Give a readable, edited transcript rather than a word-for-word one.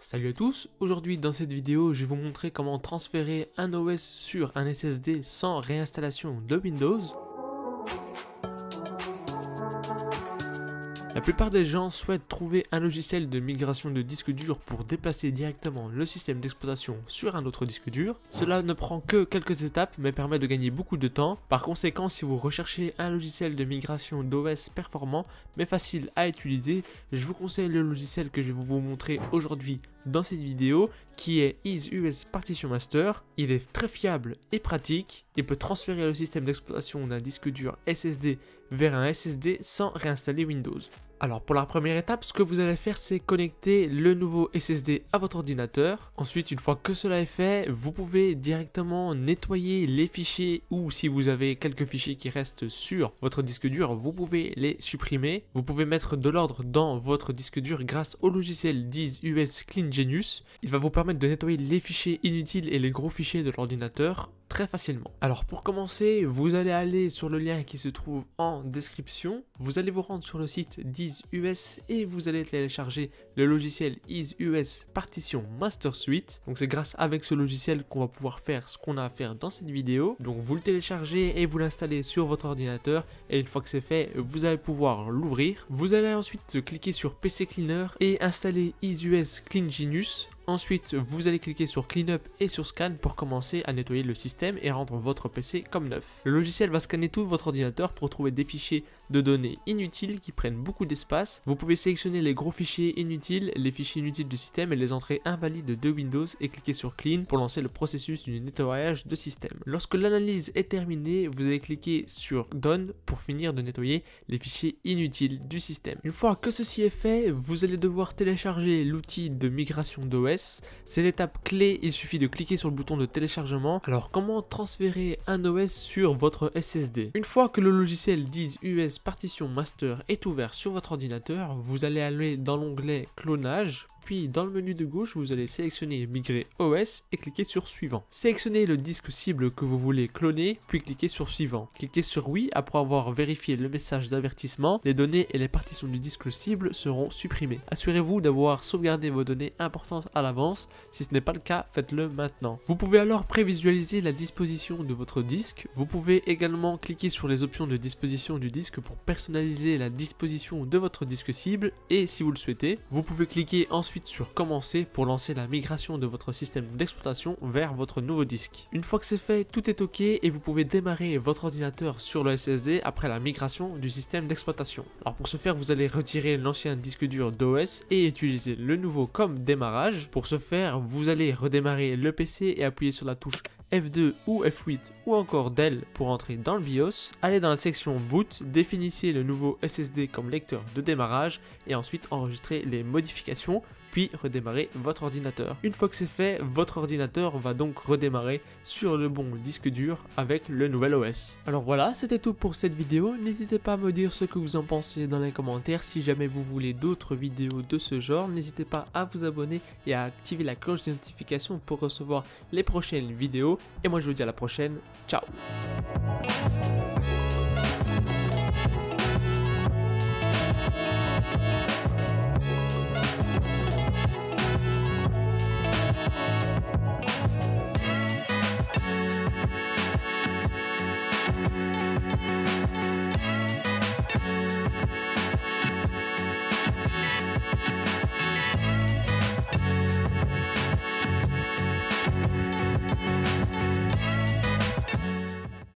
Salut à tous, aujourd'hui dans cette vidéo je vais vous montrer comment transférer un OS sur un SSD sans réinstallation de Windows. La plupart des gens souhaitent trouver un logiciel de migration de disque dur pour déplacer directement le système d'exploitation sur un autre disque dur. Cela ne prend que quelques étapes mais permet de gagner beaucoup de temps. Par conséquent, si vous recherchez un logiciel de migration d'OS performant mais facile à utiliser, je vous conseille le logiciel que je vais vous montrer aujourd'hui dans cette vidéo qui est EaseUS Partition Master. Il est très fiable et pratique. Il peut transférer le système d'exploitation d'un disque dur SSD vers un SSD sans réinstaller Windows. Alors pour la première étape, ce que vous allez faire, c'est connecter le nouveau SSD à votre ordinateur. Ensuite, une fois que cela est fait, vous pouvez directement nettoyer les fichiers ou si vous avez quelques fichiers qui restent sur votre disque dur, vous pouvez les supprimer. Vous pouvez mettre de l'ordre dans votre disque dur grâce au logiciel d'EaseUS Clean Genius. Il va vous permettre de nettoyer les fichiers inutiles et les gros fichiers de l'ordinateur très facilement. Alors pour commencer, vous allez aller sur le lien qui se trouve en description. Vous allez vous rendre sur le site d'EaseUS et vous allez télécharger le logiciel EaseUS Partition Master Suite. Donc c'est grâce avec ce logiciel qu'on va pouvoir faire ce qu'on a à faire dans cette vidéo. Donc vous le téléchargez et vous l'installez sur votre ordinateur et une fois que c'est fait, vous allez pouvoir l'ouvrir. Vous allez ensuite cliquer sur PC Cleaner et installer EaseUS Clean Genius. Ensuite, vous allez cliquer sur Cleanup et sur Scan pour commencer à nettoyer le système et rendre votre PC comme neuf. Le logiciel va scanner tout votre ordinateur pour trouver des fichiers de données inutiles qui prennent beaucoup d'espace. Vous pouvez sélectionner les gros fichiers inutiles, les fichiers inutiles du système et les entrées invalides de Windows et cliquer sur Clean pour lancer le processus du nettoyage de système. Lorsque l'analyse est terminée, vous allez cliquer sur Done pour finir de nettoyer les fichiers inutiles du système. Une fois que ceci est fait, vous allez devoir télécharger l'outil de migration d'OS. C'est l'étape clé, il suffit de cliquer sur le bouton de téléchargement. Alors comment transférer un OS sur votre SSD? Une fois que le logiciel d'EaseUS Partition Master est ouvert sur votre ordinateur, vous allez aller dans l'onglet clonage. Puis dans le menu de gauche, vous allez sélectionner Migrer OS et cliquer sur Suivant. Sélectionnez le disque cible que vous voulez cloner, puis cliquez sur Suivant. Cliquez sur Oui après avoir vérifié le message d'avertissement. Les données et les partitions du disque cible seront supprimées. Assurez-vous d'avoir sauvegardé vos données importantes à l'avance. Si ce n'est pas le cas, faites-le maintenant. Vous pouvez alors prévisualiser la disposition de votre disque. Vous pouvez également cliquer sur les options de disposition du disque pour personnaliser la disposition de votre disque cible. Et si vous le souhaitez, vous pouvez cliquer ensuite sur Commencer pour lancer la migration de votre système d'exploitation vers votre nouveau disque. Une fois que c'est fait, tout est ok et vous pouvez démarrer votre ordinateur sur le SSD après la migration du système d'exploitation. Alors pour ce faire, vous allez retirer l'ancien disque dur d'OS et utiliser le nouveau comme démarrage. Pour ce faire, vous allez redémarrer le PC et appuyer sur la touche F2 ou F8 ou encore Del pour entrer dans le BIOS. Allez dans la section Boot, définissez le nouveau SSD comme lecteur de démarrage et ensuite enregistrez les modifications, puis redémarrer votre ordinateur. Une fois que c'est fait, votre ordinateur va donc redémarrer sur le bon disque dur avec le nouvel OS. Alors voilà, c'était tout pour cette vidéo. N'hésitez pas à me dire ce que vous en pensez dans les commentaires. Si jamais vous voulez d'autres vidéos de ce genre, n'hésitez pas à vous abonner et à activer la cloche de notification pour recevoir les prochaines vidéos. Et moi je vous dis à la prochaine, ciao!